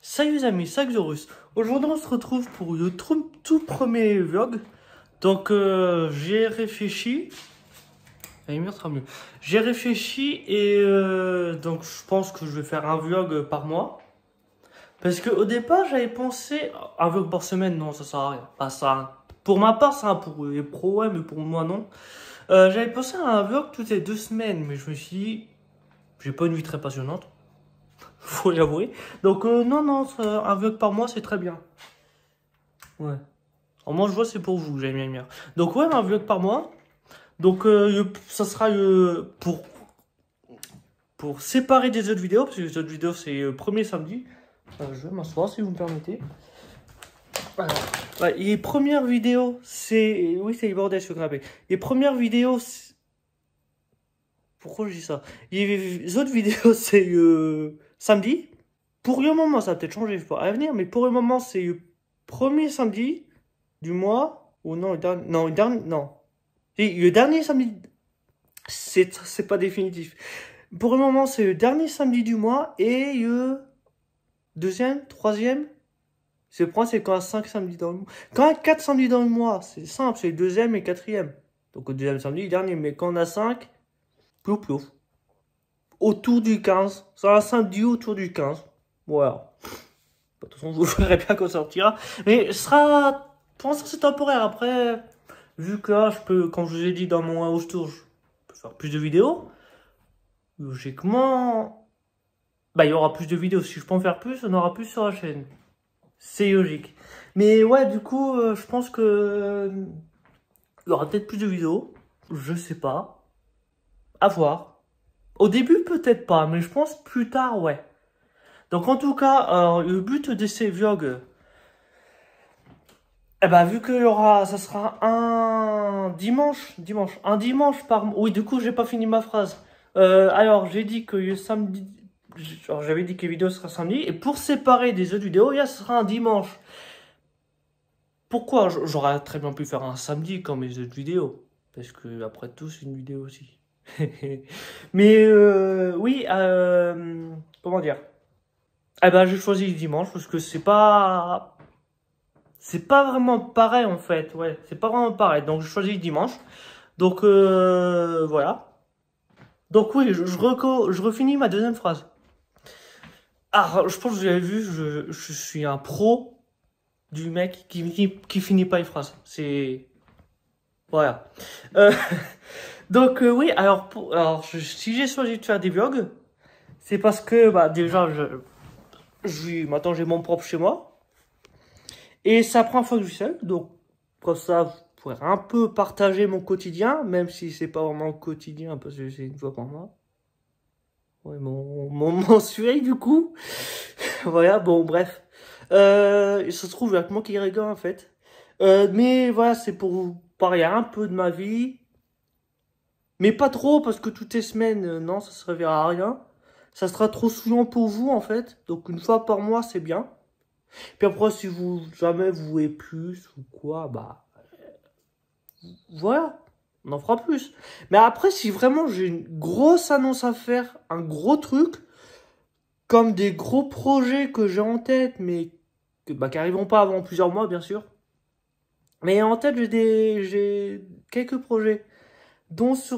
Salut les amis, c'est Xorus. Aujourd'hui on se retrouve pour le tout premier vlog. Donc j'ai réfléchi. La lumière sera mieux. J'ai réfléchi et donc je pense que je vais faire un vlog par mois. Parce que au départ j'avais pensé un vlog par semaine, non ça sert à rien. Pas ça. Pour ma part ça, pour les pros ouais, mais pour moi non. J'avais pensé à un vlog toutes les 2 semaines, mais je me suis dit, j'ai pas une vie très passionnante. Faut l'avouer. Donc non, un vlog par mois c'est très bien. Ouais. Alors moi je vois c'est pour vous, j'aime bien. Donc ouais, un vlog par mois. Donc ça sera pour séparer des autres vidéos, parce que les autres vidéos c'est premier samedi. Je vais m'asseoir si vous me permettez. Alors, ouais, les premières vidéos c'est... Oui c'est les bordels sur le canapé. Les premières vidéos... Pourquoi je dis ça? Les autres vidéos c'est samedi. Pour le moment ça va peut-être changer à venir, mais pour le moment c'est le premier samedi du mois. Ou non, le dernier... Non. Et le dernier samedi, c'est pas définitif. Pour le moment, c'est le dernier samedi du mois et le deuxième, troisième. C'est le point, c'est quand il y a 5 samedis dans le mois. Quand il y a 4 samedis dans le mois, c'est simple, c'est le deuxième et quatrième. Donc le deuxième samedi, le dernier. Mais quand on a 5, plouf plouf. Autour du 15. Ça un samedi autour du 15. Voilà. De toute façon, vous verrez bien qu'on sortira. Mais ce sera... Pour l'instant, c'est temporaire. Après, vu que là, je peux, comme je vous ai dit dans mon house tour, je peux faire plus de vidéos. Logiquement, bah, il y aura plus de vidéos. Si je peux en faire plus, on aura plus sur la chaîne. C'est logique. Mais ouais, du coup, je pense que il y aura peut-être plus de vidéos. Je sais pas. À voir. Au début, peut-être pas, mais je pense plus tard, ouais. Donc en tout cas, le but de ces vlogs, eh ben, vu que ça sera un dimanche, un dimanche par mois. Oui, du coup, j'ai pas fini ma phrase. Alors, j'ai dit que le samedi, j'avais dit que les vidéos seraient samedi, et pour séparer des autres vidéos, ce sera un dimanche. Pourquoi? J'aurais très bien pu faire un samedi comme les autres vidéos, parce que après tout, c'est une vidéo aussi. Mais oui, comment dire? Eh ben, j'ai choisi le dimanche parce que c'est pas vraiment pareil en fait, ouais, c'est pas vraiment pareil. Donc je choisis le dimanche. Donc voilà. Donc oui, je refinis ma deuxième phrase. Ah, je pense que vous avez vu, je suis un pro du mec qui finit pas une phrase. C'est... Voilà. Euh, donc oui, alors si j'ai choisi de faire des vlogs, c'est parce que bah, déjà, maintenant j'ai mon propre chez moi. Et c'est la première fois que je suis seul, donc comme ça, vous pourrez un peu partager mon quotidien, même si c'est pas vraiment quotidien, parce que c'est une fois par mois. Ouais, mon mensuel, du coup. Voilà, bon, bref. Il se trouve avec moi qui rigole, en fait. Mais voilà, c'est pour vous parler un peu de ma vie. Mais pas trop, parce que toutes les semaines, non, ça servira à rien. Ça sera trop souvent pour vous, en fait. Donc, une fois par mois, c'est bien. Puis après, si jamais vous voulez plus ou quoi, bah voilà, on en fera plus. Mais après, si vraiment j'ai une grosse annonce à faire, un gros truc, comme des gros projets que j'ai en tête, mais qui arriveront pas avant plusieurs mois, bien sûr. Mais en tête, j'ai quelques projets, dont je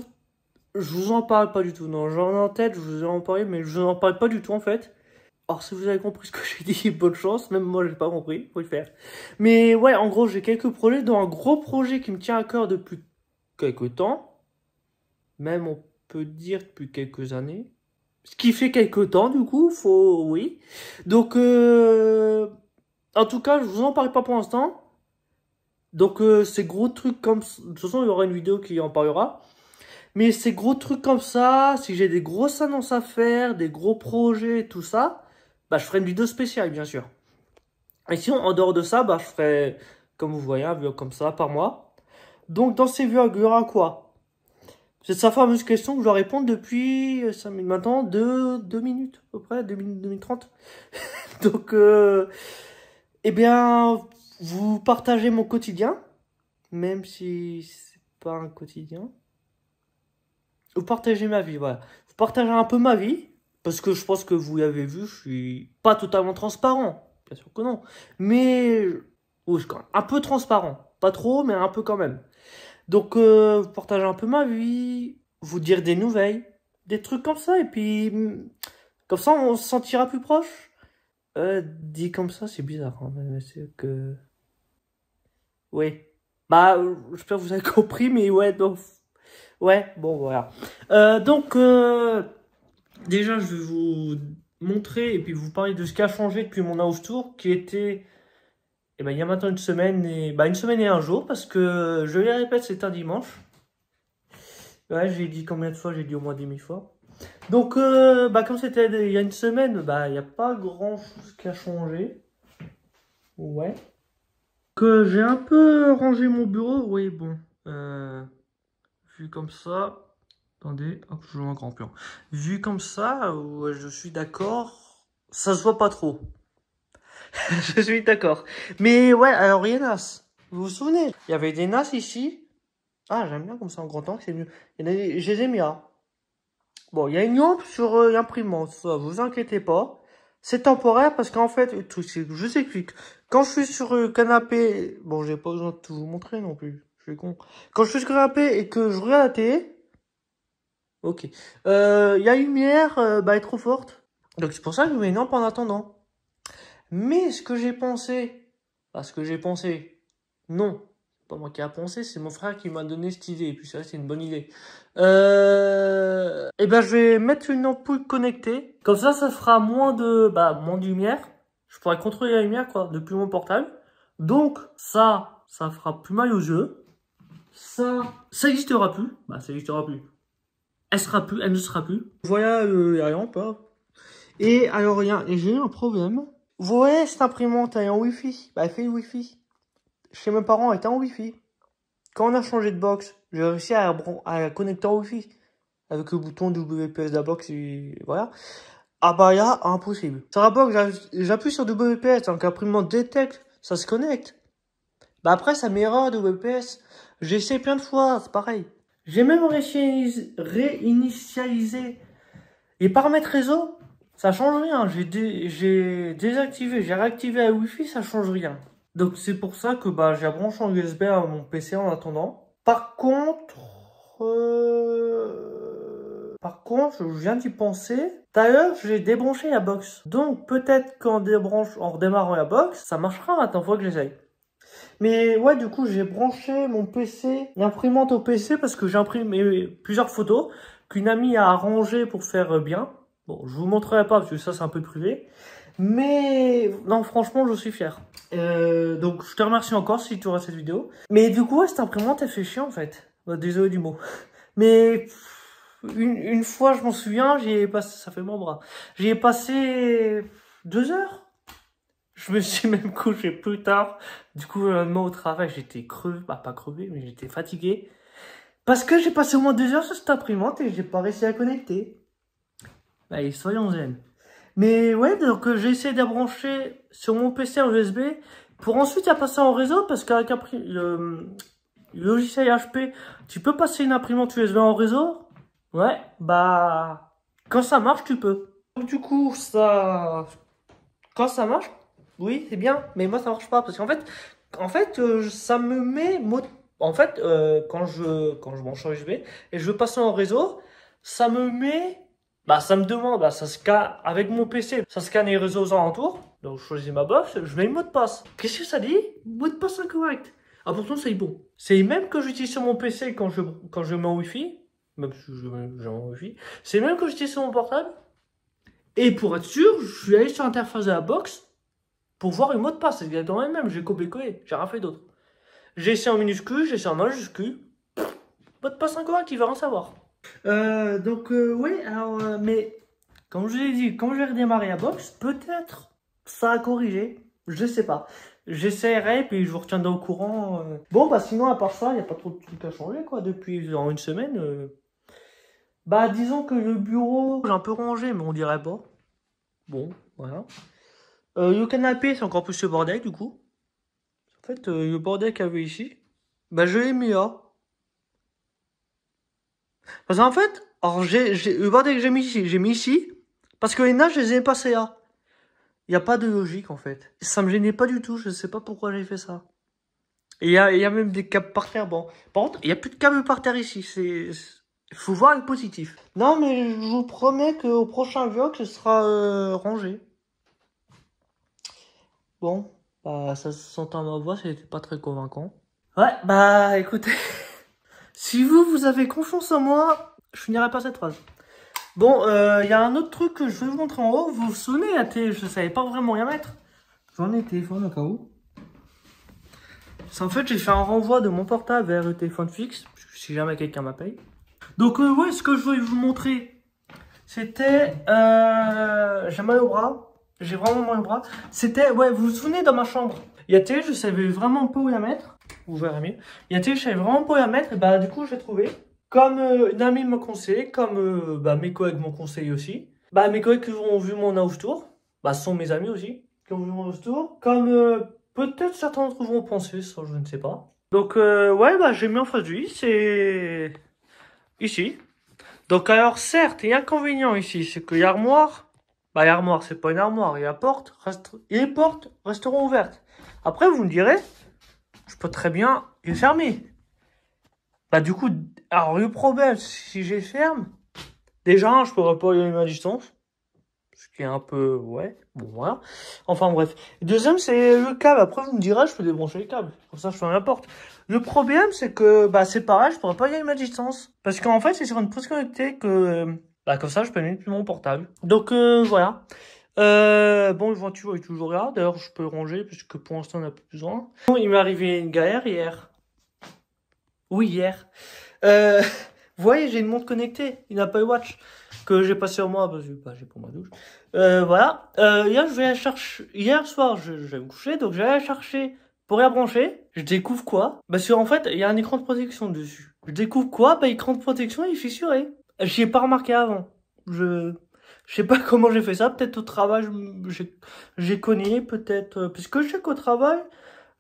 vous en parle pas du tout. Non, j'en ai en tête, je vous en parle, mais je vous en parle pas du tout en fait. Alors, si vous avez compris ce que j'ai dit, bonne chance. Même moi, j'ai pas compris. Faut le faire. Mais ouais, en gros, j'ai quelques projets, dont un gros projet qui me tient à cœur depuis quelques temps. Même, on peut dire depuis quelques années. Ce qui fait quelques temps, du coup, oui. Donc, en tout cas, je vous en parle pas pour l'instant. Donc, ces gros trucs comme... De toute façon, il y aura une vidéo qui en parlera. Mais ces gros trucs comme ça, si j'ai des grosses annonces à faire, des gros projets, tout ça... Bah, je ferai une vidéo spéciale, bien sûr. Et sinon, en dehors de ça, bah, je ferai, comme vous voyez, un vlog comme ça par mois. Donc, dans ces vlogs, il y aura quoi? C'est sa fameuse question que je dois répondre depuis, ça met maintenant 2 minutes, à peu près, 2 minutes, 2 minutes 30. Donc, eh bien, vous partagez mon quotidien, même si c'est pas un quotidien. Vous partagez ma vie, voilà. Vous partagez un peu ma vie. Parce que je pense que vous l'avez vu, je suis pas totalement transparent. Bien sûr que non. Mais oui, je suis quand même un peu transparent. Pas trop, mais un peu quand même. Donc, partager un peu ma vie, vous dire des nouvelles, des trucs comme ça. Et puis, comme ça, on se sentira plus proche. Dit comme ça, c'est bizarre. Hein, mais c'est que... Oui. Bah, j'espère que vous avez compris, mais ouais, donc... Ouais, bon, voilà. Donc, déjà, je vais vous montrer et puis vous parler de ce qui a changé depuis mon house tour, qui était, eh ben, il y a maintenant une semaine et un jour, parce que je les répète, c'est un dimanche. Ouais, j'ai dit combien de fois? J'ai dit au moins 10 000 fois. Donc, comme c'était il y a une semaine, il n'y a pas grand chose qui a changé. Ouais. Que j'ai un peu rangé mon bureau, oui, bon. Vu comme ça. Attendez, hop, je joue un grand plan. Vu comme ça, ouais, je suis d'accord. Ça se voit pas trop. Je suis d'accord. Mais ouais, alors il y a NAS. Vous vous souvenez? Il y avait des NAS ici. Ah, j'aime bien comme ça en grand angle, c'est mieux. Je les ai mis là. Bon, il y a une lampe sur l'imprimante, ça, vous inquiétez pas. C'est temporaire parce qu'en fait, le truc, c'est que je vous explique. Quand je suis sur le canapé, bon, j'ai pas besoin de tout vous montrer non plus. Je suis con. Quand je suis sur le canapé et que je regarde la télé, ok. La lumière, est trop forte. Donc c'est pour ça que je mets une lampe en attendant. Mais ce que j'ai pensé, non, c'est pas moi qui a pensé, c'est mon frère qui m'a donné cette idée. Et puis ça, c'est une bonne idée. Je vais mettre une ampoule connectée. Comme ça fera moins de lumière. Je pourrai contrôler la lumière, quoi, depuis mon portable. Donc, ça fera plus mal aux yeux. Ça n'existera plus. Ça n'existera plus. Elle ne sera plus. Voilà la lampe. Hein. Et alors, j'ai eu un problème. Vous voyez, cette imprimante, elle est en Wi-Fi. Elle fait le Wi-Fi. Chez mes parents, elle était en Wi-Fi. Quand on a changé de box, j'ai réussi à la connecter en Wi-Fi. Avec le bouton WPS de la box, et voilà. Ah là, impossible. Sur la box, j'appuie sur WPS, donc l'imprimante détecte, ça se connecte. Après, ça m'erreur de WPS. J'ai essayé plein de fois, c'est pareil. J'ai même réinitialisé les paramètres réseau. Ça change rien. J'ai désactivé, j'ai réactivé la Wi-Fi, ça change rien. Donc c'est pour ça que j'ai branché en USB à mon PC en attendant. Par contre, je viens d'y penser. D'ailleurs, j'ai débranché la box. Donc peut-être qu'en redémarrant la box, ça marchera maintenant, faut que j'essaye. Mais ouais, du coup, j'ai branché mon PC, l'imprimante au PC parce que j'ai imprimé plusieurs photos qu'une amie a arrangées pour faire bien. Bon, je vous montrerai pas parce que ça, c'est un peu privé. Mais non, franchement, je suis fier. Donc, je te remercie encore si tu auras cette vidéo. Mais du coup, ouais, cette imprimante, elle fait chiant en fait. Désolé du mot. Mais une fois, je m'en souviens, j'y ai passé, ça fait mon bras. J'y ai passé 2 heures. Je me suis même couché plus tard. Du coup, le lendemain au travail, j'étais crevé. Pas crevé, mais j'étais fatigué. Parce que j'ai passé au moins 2 heures sur cette imprimante et j'ai pas réussi à connecter. Allez, soyons zen. Mais ouais, donc j'ai essayé de la brancher sur mon PC en USB pour ensuite la passer en réseau parce qu'avec le logiciel HP, tu peux passer une imprimante USB en réseau. Ouais, quand ça marche, tu peux. Donc, du coup, quand ça marche, oui, c'est bien, mais moi ça marche pas parce qu'en fait, ça me met quand je branche en USB et je veux passer en réseau, ça me met ça me demande, ça scanne avec mon PC, ça scanne les réseaux aux alentours. Donc je choisis ma box, je mets le mot de passe. Qu'est-ce que ça dit? Mot de passe incorrect. Ah pourtant c'est bon. C'est le même que j'utilise sur mon PC quand je mets en Wi-Fi, même si j'ai en Wi-Fi. C'est le même que j'utilise sur mon portable. Et pour être sûr, je suis allé sur l'interface de la box pour voir le mot de passe. C'est exactement le même, j'ai copié-collé, j'ai rien fait d'autre. J'ai essayé en minuscule, j'ai essayé en majuscule. Mot de passe incorrect, il va rien savoir. Oui, alors, mais comme je l'ai dit, quand j'ai redémarré la box, peut-être ça a corrigé, je sais pas. J'essaierai, puis je vous retiendrai au courant. Bon, sinon, à part ça, il n'y a pas trop de trucs à changer, quoi, depuis en une semaine. Disons que le bureau, j'ai un peu rangé, mais on dirait pas. Bon, voilà. Le canapé, c'est encore plus le bordel, du coup. En fait, le bordel qu'il y avait ici, je l'ai mis là. Parce qu'en fait, alors le bordel que j'ai mis ici, Parce que les nages, je les ai passés là. Il n'y a pas de logique, en fait. Ça me gênait pas du tout. Je sais pas pourquoi j'ai fait ça. Et il y a même des câbles par terre. Bon, par contre, il n'y a plus de câbles par terre ici. Il faut voir le positif. Non, mais je vous promets qu'au prochain vlog, ce sera rangé. Bon, bah, ça se sentait à ma voix, c'était pas très convaincant. Ouais, bah, écoutez, si vous avez confiance en moi, je finirai pas cette phrase. Bon, il y a un autre truc que je vais vous montrer en haut. Vous vous souvenez, je savais pas vraiment y mettre. J'en ai téléphone au cas où. En fait, j'ai fait un renvoi de mon portable vers le téléphone fixe, si jamais quelqu'un m'appelle. Donc, ouais, ce que je voulais vous montrer, c'était... j'ai mal au bras. J'ai vraiment mal au bras. C'était... Ouais, vous vous souvenez dans ma chambre, il y a télé, je savais vraiment pas où la mettre. Vous verrez mieux. Il y a télé, je savais vraiment pas où la mettre. Et bah, du coup, j'ai trouvé. Comme une amie m'a conseillé, comme bah, mes collègues m'ont conseillé aussi. Bah, mes collègues qui ont vu mon house tour, bah, ce sont mes amis aussi, qui ont vu mon house tour. Comme peut-être certains d'entre vous ont pensé, ça je ne sais pas. Donc, ouais, bah, j'ai mis en face du lit, c'est ici. Donc, alors, certes, il y a un inconvénient ici, c'est qu'il y a armoire. Bah, l'armoire, c'est pas une armoire, il y a porte, et les portes resteront ouvertes. Après, vous me direz, je peux très bien les fermer. Bah, du coup, alors le problème, si je les ferme, déjà, je pourrais pas y aller à distance. Ce qui est un peu, ouais, bon, voilà. Enfin, bref. Deuxième, c'est le câble. Après, vous me direz, je peux débrancher les câbles. Comme ça, je ferme la porte. Le problème, c'est que, bah, c'est pareil, je pourrais pas y aller à distance. Parce qu'en fait, c'est sur une prise connectée que, bah, comme ça, je peux mettre plus mon portable. Donc, voilà. Bon, le ventilo est toujours là. D'ailleurs, je peux le ranger, puisque pour l'instant, on n'a plus besoin. Bon, il m'est arrivé une galère hier. Oui, hier. Vous voyez, j'ai une montre connectée, une Apple Watch, que j'ai pas sur moi, parce que bah, j'ai pour ma douche. Voilà. Hier, je vais la chercher. Hier soir, je vais me coucher, donc je vais la chercher pour la brancher. Je découvre quoi? Parce qu'en fait, il y a un écran de protection dessus. Je découvre quoi? Bah, l'écran de protection, il est fissuré. J'y ai pas remarqué avant. Je sais pas comment j'ai fait ça. Peut-être au travail, j'ai cogné, peut-être. Puisque je sais qu'au travail,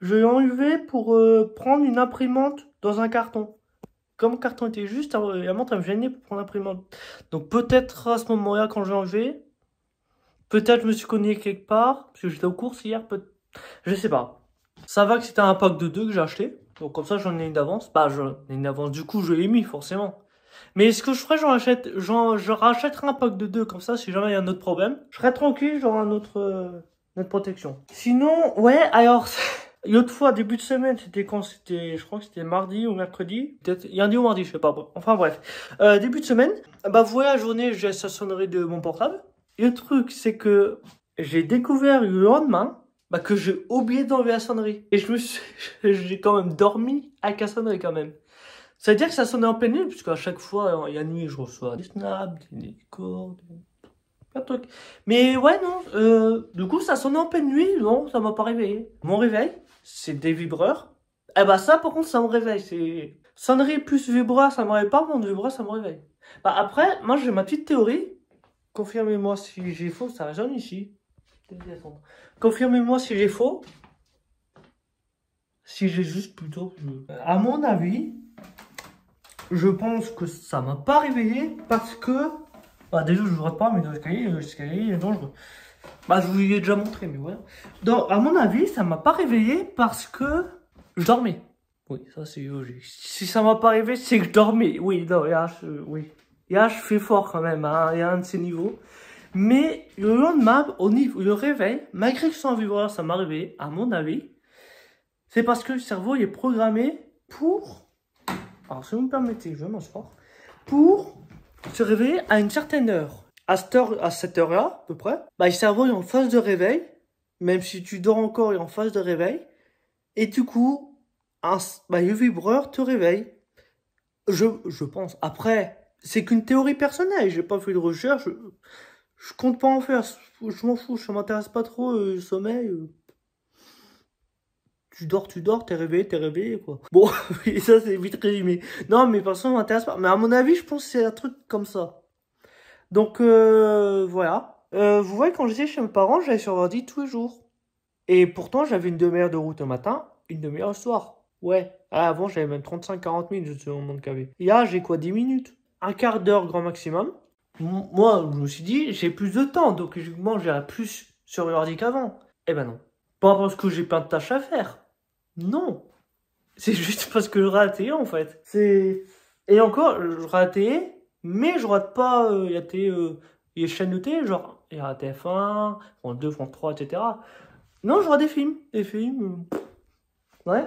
je l'ai enlevé pour prendre une imprimante dans un carton. Comme le carton était juste, la montre elle me gênait pour prendre l'imprimante. Donc peut-être à ce moment-là, quand j'ai enlevé, peut-être je me suis cogné quelque part, parce que j'étais aux courses hier, je sais pas. Ça va que c'était un pack de 2 que j'ai acheté, donc comme ça j'en ai une d'avance. Bah j'en ai une d'avance, du coup je l'ai mis forcément. Mais ce que je ferais, je rachèterai un pack de 2, comme ça si jamais il y a un autre problème, je serai tranquille, j'aurai notre protection. Sinon, ouais, alors... L'autre fois, début de semaine, c'était quand? C'était, je crois que c'était mardi ou mercredi. Peut-être lundi ou mardi, je sais pas. Enfin bref. Début de semaine, bah voilà la journée, j'ai sa sonnerie de mon portable. Et le truc, c'est que j'ai découvert le lendemain bah, que j'ai oublié d'enlever la sonnerie. Et j'ai quand même dormi avec la sonnerie quand même. C'est-à-dire que ça sonnait en pleine nuit, puisqu'à chaque fois, il y a nuit, je reçois des snaps, des calls, plein de trucs. Mais ouais, non, du coup, ça sonnait en pleine nuit, non, ça m'a pas réveillé. Mon réveil, c'est des vibreurs. Eh bah ça, par contre, ça me réveille. C'est sonnerie plus vibreur, ça me réveille pas. Mon vibreur, ça me réveille. Bah après, moi, j'ai ma petite théorie. Confirmez-moi si j'ai faux. Ça résonne ici. Confirmez-moi si j'ai faux. Si j'ai juste plutôt. À mon avis, je pense que ça m'a pas réveillé parce que... Bah déjà, je vous pas, mais dans l'escalier est dangereux. Bah, je vous l'ai déjà montré, mais voilà. Donc, à mon avis, ça m'a pas réveillé parce que je dormais. Oui, ça c'est logique. Si ça m'a pas réveillé, c'est que je dormais. Oui, non, là, oui. Là, je fais fort quand même, hein. Il y a un de ces niveaux. Mais le lendemain, au niveau, le réveil, malgré que sans vibreur, ça m'a réveillé, à mon avis, c'est parce que le cerveau il est programmé pour... Alors, si vous me permettez, je vais m'asseoir. Pour se réveiller à une certaine heure. À cette heure-là, à peu près, bah, le cerveau est en phase de réveil. Même si tu dors encore, il est en phase de réveil. Et du coup, bah, le vibreur te réveille. Je pense. Après, c'est qu'une théorie personnelle. J'ai pas fait de recherche. Je compte pas en faire. Je m'en fous. Ça m'intéresse pas trop le sommeil. Tu dors, t'es réveillé, quoi. Bon, et ça, c'est vite résumé. Non, mais personne ne m'intéresse pas. Mais à mon avis, je pense que c'est un truc comme ça. Donc, voilà. Vous voyez, quand j'étais chez mes parents, j'allais sur l'ordi tous les jours. Et pourtant, j'avais une demi-heure de route le matin, une demi-heure le soir. Ouais. Ah, avant, j'avais même 35-40 minutes sur mon monde KV. Et là, j'ai quoi, 10 minutes? Un quart d'heure grand maximum. Moi, je me suis dit, j'ai plus de temps, donc logiquement, j'irai plus sur l'ordi qu'avant. Eh ben non. Pas parce que j'ai plein de tâches à faire. Non. C'est juste parce que je rate la télé, en fait. Et encore, je rate la télé, mais je rate pas, il y a les chaînes de télé, genre, il y a TF1, France 2, France 3, etc. Non, je regarde des films. Des films, ouais.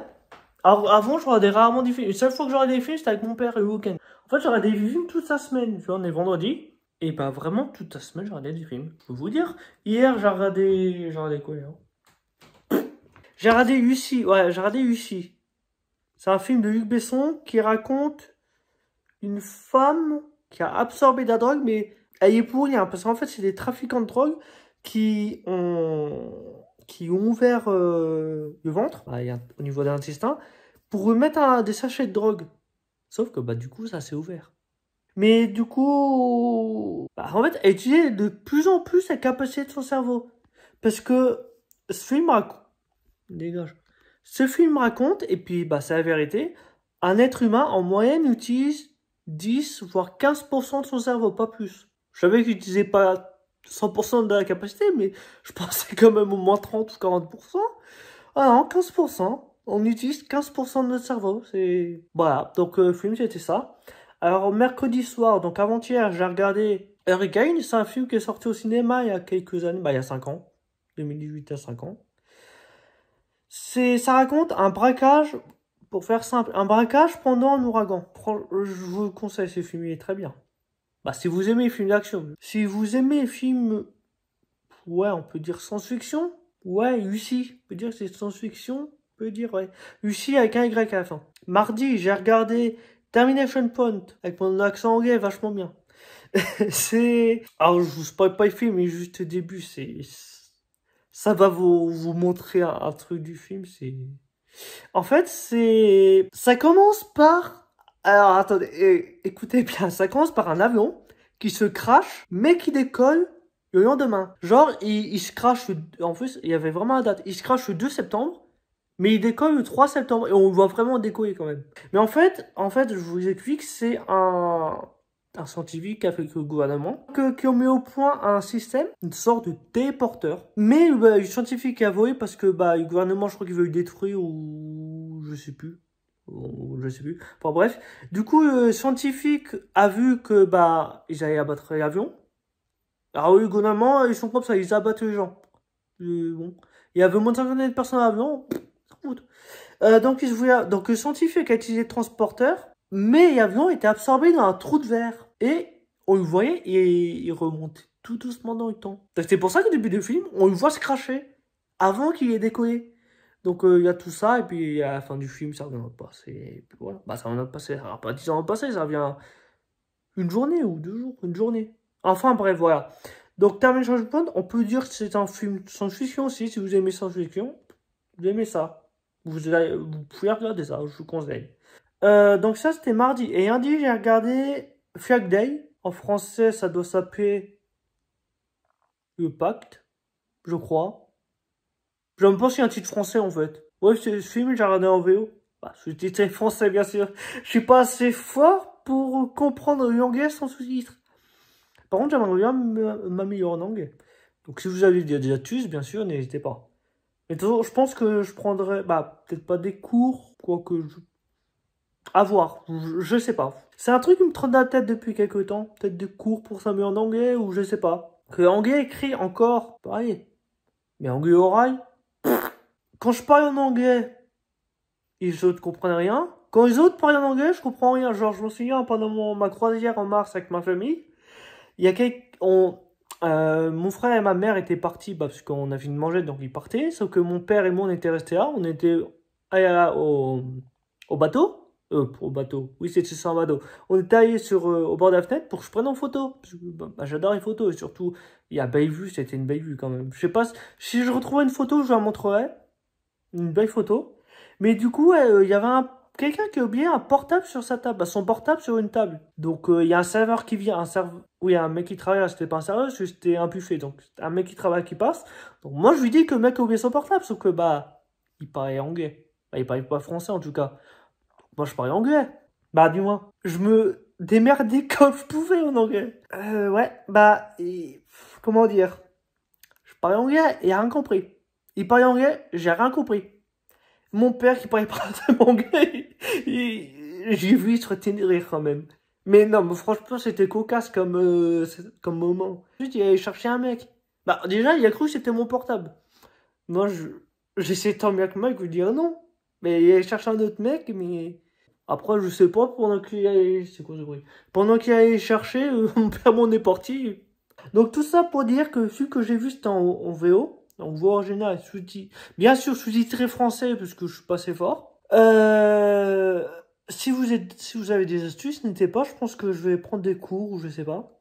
Alors, avant, je regardais rarement des films. La seule fois que je regardais des films, c'était avec mon père et le week-end. En fait, je regardais des films toute la semaine. Tu vois, on est vendredi. Et bah, vraiment, toute la semaine, je regardais des films. Je peux vous dire. Hier, j'ai regardé quoi, hier? J'ai regardé Lucie. Ouais, j'ai regardé Lucie. C'est un film de Luc Besson qui raconte une femme qui a absorbé de la drogue, mais elle y est pour rien. Parce qu'en fait, c'est des trafiquants de drogue qui ont ouvert le ventre, au niveau de l'intestin, pour remettre des sachets de drogue. Sauf que bah du coup, ça s'est ouvert. Mais du coup, bah, en fait, elle utilisait de plus en plus la capacité de son cerveau. Parce que ce film raconte... Dégage. Ce film raconte, et puis bah c'est la vérité, un être humain en moyenne utilise 10 voire 15% de son cerveau, pas plus. Je savais qu'il n'utilisait pas 100% de la capacité, mais je pensais quand même au moins 30 ou 40%. Ah non, 15%. On utilise 15% de notre cerveau. C'est... Voilà, donc le film c'était ça. Alors mercredi soir, donc avant-hier, j'ai regardé Hurricane. C'est un film qui est sorti au cinéma il y a quelques années, bah il y a 5 ans. 2018 à 5 ans. Ça raconte un braquage, pour faire simple, un braquage pendant un ouragan. Je vous le conseille, ce film, il est très bien. Bah, si vous aimez les films d'action. Si vous aimez les films, ouais, on peut dire science-fiction. Ouais, Lucie, on peut dire que c'est science-fiction. On peut dire, ouais. Lucie avec un Y à la fin. Mardi, j'ai regardé Termination Point, avec mon accent anglais vachement bien. Alors, je vous spoil pas le film, mais juste au début, ça va vous montrer un truc du film, En fait, ça commence par... Alors, attendez, écoutez bien, ça commence par un avion qui se crache, mais qui décolle le lendemain. Genre, il se crache... En plus, il y avait vraiment la date. Il se crache le 2 septembre, mais il décolle le 3 septembre, et on le voit vraiment décoller quand même. Mais en fait, je vous explique, c'est un scientifique avec le gouvernement qui ont mis au point un système, une sorte de téléporteur. Mais le scientifique a volé parce que le gouvernement, je crois qu'il veut le détruire ou je sais plus. Je sais plus. Enfin bref. Du coup, le scientifique a vu que ils allaient abattre l'avion. Alors le gouvernement, ils sont comme ça, ils abattent les gens. Bon. Il y avait moins de 50 de personnes à l'avion. Donc le scientifique a utilisé le transporteur, mais l'avion était absorbé dans un trou de verre. Et on le voyait et il remontait tout doucement dans le temps. C'est pour ça qu'au début du film, on le voit se cracher avant qu'il ait décollé. Donc il y a tout ça, et puis à la fin du film, ça revient au passé. Voilà. Ça revient au passé, ça revient pas 10 ans au passé, ça revient une journée ou 2 jours, une journée. Enfin bref, voilà. Donc Termination Point, on peut dire que c'est un film science-fiction aussi, si vous aimez science-fiction, vous aimez ça. Vous pouvez regarder ça, je vous conseille. Donc ça, c'était mardi. Et lundi, j'ai regardé Flag Day. En français, ça doit s'appeler Le Pacte, je crois. Je ne sais pas s'il y a un titre français, en fait. Ouais, c'est ce film, j'ai regardé en VO. Ce titre est français, bien sûr. Je suis pas assez fort pour comprendre l'anglais sans sous-titres. Par contre, j'aimerais bien m'améliorer en anglais. Donc si vous avez des astuces, bien sûr, n'hésitez pas. Mais de toute façon, je pense que je prendrai, peut-être pas des cours, quoique à voir, je sais pas. C'est un truc qui me trotte dans la tête depuis quelques temps. Peut-être des cours pour s'améliorer en anglais, ou je sais pas. Que anglais écrit encore, pareil. Mais anglais oral, quand je parle en anglais, les autres comprennent rien. Quand les autres parlent en anglais, je comprends rien. Genre, je me souviens, pendant ma croisière en mars avec ma famille, il y a mon frère et ma mère étaient partis, parce qu'on a fini de manger, donc ils partaient. Sauf que mon père et moi, on était restés là. On était allés au bateau. Au bateau. Oui, c'était sur un bateau. On était allé au bord de la fenêtre pour que je prenne en photo. Parce que, j'adore les photos. Et surtout, il y a belle vue. C'était une belle vue quand même. Je sais pas si je retrouvais une photo, je vous la montrerai. Une belle photo. Mais du coup, il y avait quelqu'un qui a oublié un portable sur sa table. Son portable sur une table. Donc, il y a un serveur qui vient. Oui, un mec qui travaille là. C'était pas un serveur, c'était un buffet. Donc, un mec qui travaille qui passe. Donc, moi, je lui dis que le mec a oublié son portable. Sauf que, il parlait anglais. Il parlait pas français en tout cas. Moi, je parlais anglais. Du moins, démerder comme je pouvais en anglais. Ouais, bah, comment dire? Je parlais anglais et rien compris. Il parlait anglais, j'ai rien compris. Mon père qui parlait pas anglais, j'ai vu se retenir de rire quand même. Mais non, mais franchement, c'était cocasse comme moment. Juste, il allait chercher un mec. Bah, déjà, il a cru que c'était mon portable. Moi, j'essaie tant bien que moi de lui dire non. Mais il allait chercher un autre mec, mais... Après, je sais pas, pendant qu'il allait... C'est quoi ce bruit? Pendant qu'il allait chercher, mon père m'en est parti. Donc tout ça pour dire que celui que j'ai vu, c'était en VO. En voix originale, bien sûr sous-titré français, parce que je suis pas assez fort. Si vous avez des astuces, n'hésitez pas. Je pense que je vais prendre des cours, ou je sais pas.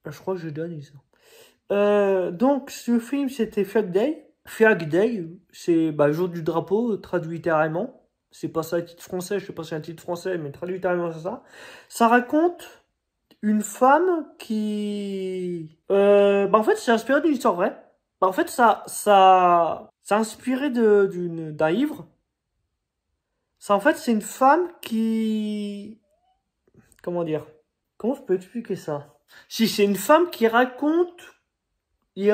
Je crois que j'ai donné ça. Donc, ce film, c'était Flag Day. Flag Day, c'est bah, jour du drapeau, traduit littéralement. C'est pas ça le titre français, je sais pas si c'est un titre français, mais traduit littéralement, c'est ça. Ça raconte une femme qui... bah, en fait, c'est inspiré d'une histoire vraie. Bah, en fait, c'est inspiré d'un livre. Ça, en fait, c'est une femme qui... Comment dire? Comment je peux expliquer ça? Si, c'est une femme qui raconte les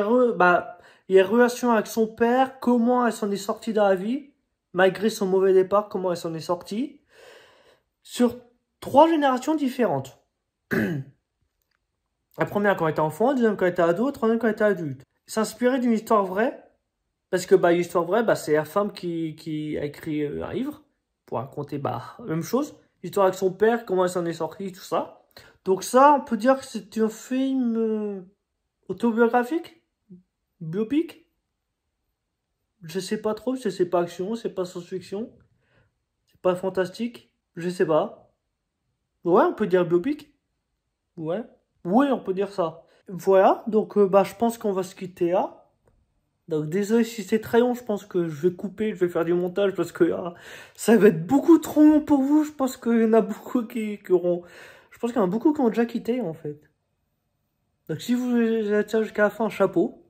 relations avec son père, comment elle s'en est sortie dans la vie, malgré son mauvais départ, comment elle s'en est sortie, sur 3 générations différentes. La première quand elle était enfant, la deuxième quand elle était ado, la troisième quand elle était adulte. S'inspirer d'une histoire vraie, parce que bah, l'histoire vraie, bah, c'est la femme qui a écrit un livre pour raconter bah, la même chose. L'histoire avec son père, comment elle s'en est sortie, tout ça. Donc ça, on peut dire que c'est un film autobiographique, biopic. Je sais pas trop, c'est pas action, c'est pas science-fiction, c'est pas fantastique, je sais pas. Ouais, on peut dire biopic. Ouais. Oui, on peut dire ça. Voilà, donc bah je pense qu'on va se quitter là. Donc désolé si c'est très long, je pense que je vais couper, je vais faire du montage parce que ça va être beaucoup trop long pour vous. Je pense qu'il y en a beaucoup qui auront... Je pense qu'il y en a beaucoup qui ont déjà quitté en fait. Donc si vous êtes là jusqu'à la fin, chapeau.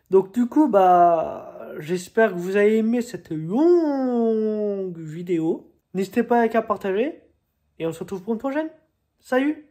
Donc du coup, bah j'espère que vous avez aimé cette longue vidéo. N'hésitez pas à partager et on se retrouve pour une prochaine. Salut!